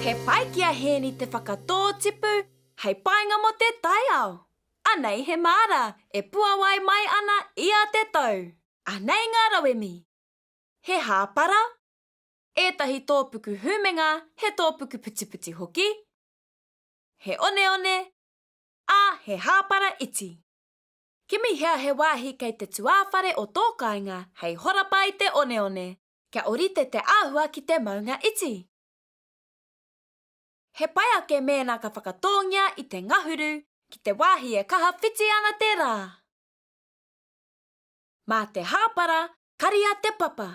He pai kia hēni te whakatō tipu, hei painga mo te taiao. Anei he māra e puawai mai ana ia te tau. Anei ngā rawemi. He hāpara. Ētahi tōpuku humenga he tōpuku putiputi hoki. He one, he hāpara iti. Ki mihea he wāhi kei te tuāwhare o tō kāinga hei horapa i te one. Kia orite te āhua ki te maunga iti. He pai ake mēnā ka whakatongia i te ngahuru ki te wāhi e kaha whiti ana te rā. Mā te hāpara, karia te papa,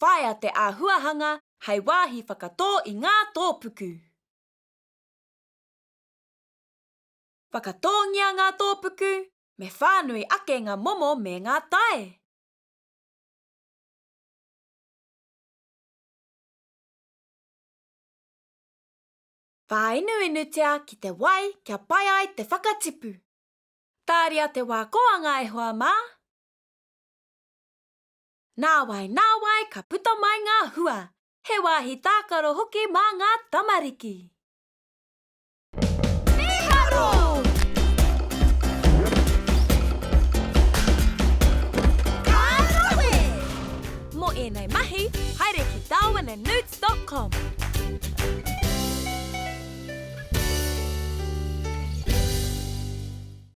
whaia te āhuahanga hei wāhi whakatō i ngā tōpuku. Whakatongia ngā tōpuku, me whānui ake ngā momo me ngā tae. Whainuinutia ki te wai kia pai ai te whakatipu. Tāria te wākoanga e hoa mā. Nā wai ka puta mai ngā hua. He wāhi tākaro hoki mā ngā tamariki. Meharo! Kārawe! Mo ēnei mahi, haere ki darwinandnewts.com.